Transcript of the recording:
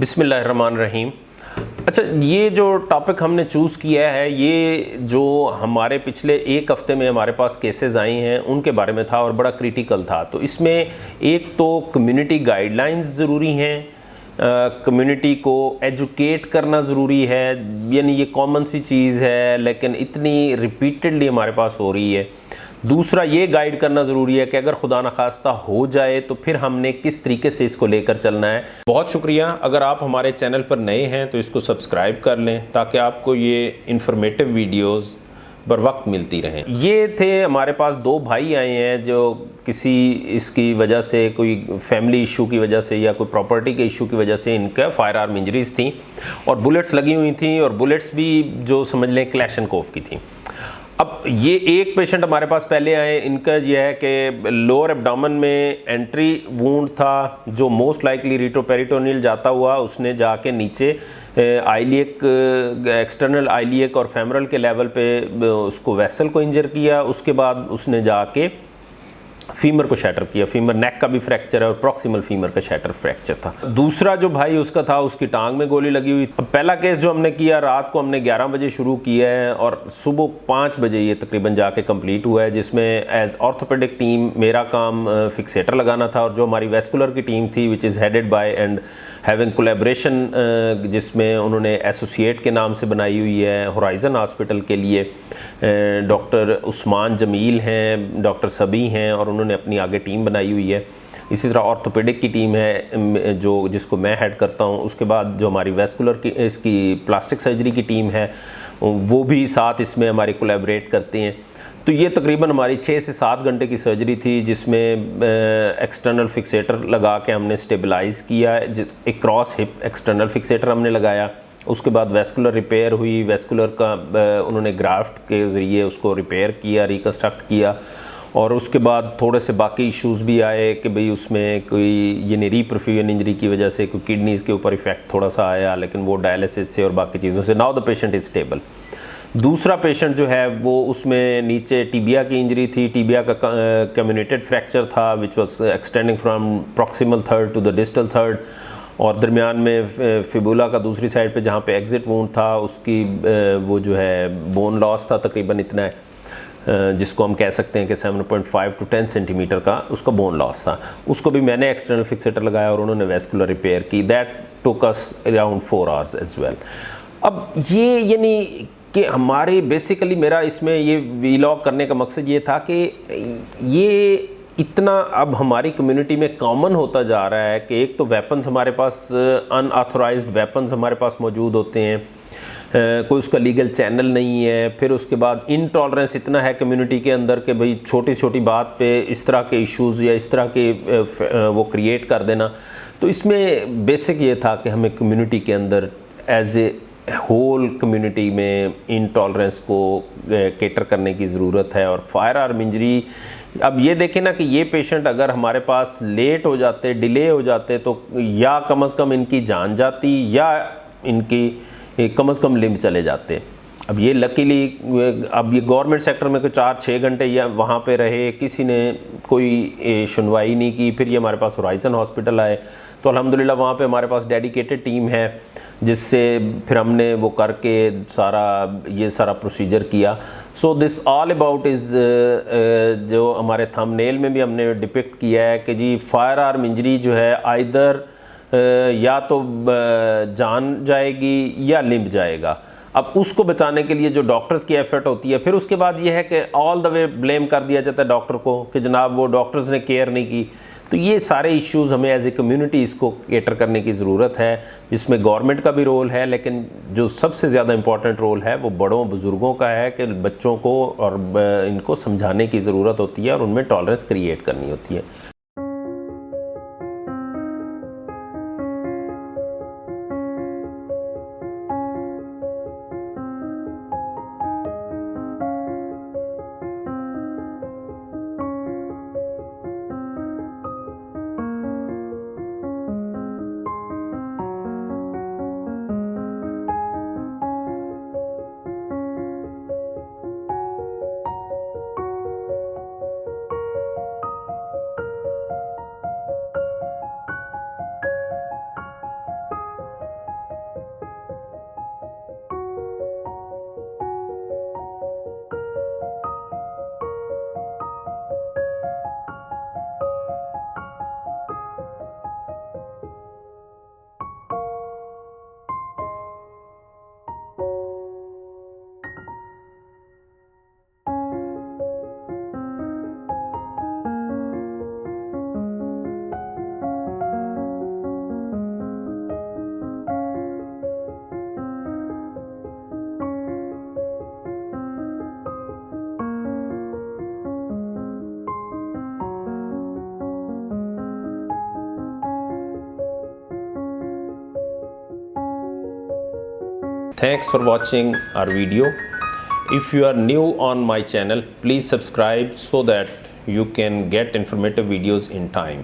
बिस्मिल्लाहिर्रहमानिर्रहीम। अच्छा, ये जो टॉपिक हमने चूज़ किया है, ये जो हमारे पिछले एक हफ़्ते में हमारे पास केसेस आई हैं उनके बारे में था और बड़ा क्रिटिकल था। तो इसमें एक तो कम्युनिटी गाइडलाइंस ज़रूरी हैं, कम्युनिटी को एजुकेट करना ज़रूरी है, यानी ये कॉमन सी चीज़ है लेकिन इतनी रिपीटेडली हमारे पास हो रही है। दूसरा ये गाइड करना ज़रूरी है कि अगर खुदा न खास्ता हो जाए तो फिर हमने किस तरीके से इसको लेकर चलना है। बहुत शुक्रिया। अगर आप हमारे चैनल पर नए हैं तो इसको सब्सक्राइब कर लें ताकि आपको ये इन्फॉर्मेटिव वीडियोस बर वक्त मिलती रहें। ये थे हमारे पास दो भाई आए हैं जो किसी इसकी वजह से, कोई फैमिली इशू की वजह से या कोई प्रॉपर्टी के इशू की वजह से इनका फायर आर्म इंजरीज थी और बुलेट्स लगी हुई थी, और बुलेट्स भी जो समझ लें क्लैशनकोफ की थी। अब ये एक पेशेंट हमारे पास पहले आए, इनका यह है कि लोअर एब्डोमेन में एंट्री वूंड था जो मोस्ट लाइकली रिट्रोपेरिटोनियल जाता हुआ उसने जाके नीचे आइलियक, एक्सटर्नल आइलियक और फेमरल के लेवल पे उसको वेसल को इंजर किया। उसके बाद उसने जाके फीमर को शैटर किया। फीमर नेक का भी फ्रैक्चर है और प्रॉक्सिमल फीमर का शैटर फ्रैक्चर था। दूसरा जो भाई उसका था उसकी टांग में गोली लगी हुई। पहला केस जो हमने किया रात को हमने 11 बजे शुरू किया है और सुबह 5 बजे ये तकरीबन जाके कंप्लीट हुआ है, जिसमें एज ऑर्थोपेडिक टीम मेरा काम फिक्सेटर लगाना था और जो हमारी वेस्कुलर की टीम थी which is headed by and having collaboration, जिसमें उन्होंने एसोसिएट के नाम से बनाई हुई है होराइजन हॉस्पिटल के लिए, डॉक्टर उस्मान जमील हैं, डॉक्टर सभी हैं और उन्होंने अपनी आगे टीम बनाई हुई है। इसी तरह ऑर्थोपेडिक की टीम है जो जिसको मैं हेड करता हूँ। उसके बाद जो हमारी वेस्कुलर की इसकी प्लास्टिक सर्जरी की टीम है वो भी साथ इसमें हमारी कोलैबोरेट करते हैं। तो ये तकरीबन हमारी 6 से 7 घंटे की सर्जरी थी जिसमें एक्सटर्नल फिक्सेटर लगा के हमने स्टेबलाइज़ किया, एक क्रॉस हिप एक्सटर्नल फिक्सेटर हमने लगाया। उसके बाद वेस्कुलर रिपेयर हुई, वेस्कुलर का उन्होंने ग्राफ्ट के ज़रिए उसको रिपेयर किया, रिकन्स्ट्रक्ट किया। और उसके बाद थोड़े से बाकी इश्यूज़ भी आए कि भाई उसमें कोई ये रीपरफ्यूजन इंजरी की वजह से कोई किडनीज़ के ऊपर इफ़ेक्ट थोड़ा सा आया, लेकिन वो डायलिसिस से और बाकी चीज़ों से now the patient is stable. दूसरा पेशेंट जो है वो उसमें नीचे टीबिया की इंजरी थी, टीबिया का कम्युनिटेड फ्रैक्चर था which was extending from proximal third to the distal third, और दरमियान में फिबुला का दूसरी साइड पे जहाँ पे एग्जिट वूंड था उसकी वो जो है बोन लॉस था तकरीबन इतना है, जिसको हम कह सकते हैं कि 7.5 to 10 सेंटीमीटर का उसका बोन लॉस था। उसको भी मैंने एक्सटर्नल फिक्सेटर लगाया और उन्होंने वेस्कुलर रिपेयर की। That took us around 4 hours as well. अब ये यानी कि हमारे बेसिकली मेरा इसमें ये वीलॉग करने का मकसद ये था कि ये इतना अब हमारी कम्युनिटी में कॉमन होता जा रहा है कि एक तो वेपन्स हमारे पास, अनऑथोराइज्ड वेपन्स हमारे पास मौजूद होते हैं, कोई उसका लीगल चैनल नहीं है। फिर उसके बाद इनटॉलरेंस इतना है कम्युनिटी के अंदर कि भाई छोटी छोटी बात पे इस तरह के इश्यूज़ या इस तरह के वो क्रिएट कर देना। तो इसमें बेसिक ये था कि हमें कम्युनिटी के अंदर एज ए होल कम्युनिटी में इनटॉलरेंस को केटर करने की ज़रूरत है। और फायर आर्म इंजरी, अब ये देखें ना कि ये पेशेंट अगर हमारे पास लेट हो जाते, डिले हो जाते, तो या कम से कम इनकी जान जाती या इनकी कम से कम लिम्ब चले जाते। अब ये लकीली अब ये गवर्नमेंट सेक्टर में कोई 4-6 घंटे या वहाँ पे रहे, किसी ने कोई सुनवाई नहीं की। फिर ये हमारे पास होराइजन हॉस्पिटल आए तो अल्हम्दुलिल्लाह वहाँ पे हमारे पास डेडिकेटेड टीम है जिससे फिर हमने वो करके ये सारा प्रोसीजर किया। So this all about is जो हमारे थंबनेल में भी हमने डिपिक्ट किया है कि जी फायर आर्म इंजरी जो है आइदर या तो जान जाएगी या लिम्ब जाएगा। अब उसको बचाने के लिए जो डॉक्टर्स की एफर्ट होती है, फिर उसके बाद ये है कि ऑल द वे ब्लेम कर दिया जाता है डॉक्टर को कि जनाब वो डॉक्टर्स ने केयर नहीं की। तो ये सारे इश्यूज़ हमें एज ए कम्युनिटी इसको केटर करने की ज़रूरत है, जिसमें गवर्नमेंट का भी रोल है, लेकिन जो सबसे ज़्यादा इम्पॉर्टेंट रोल है वो बड़ों बुज़ुर्गों का है कि बच्चों को और इनको समझाने की ज़रूरत होती है और उनमें टॉलरेंस क्रिएट करनी होती है। Thanks for watching our video. If you are new on my channel, please subscribe so that you can get informative videos in time.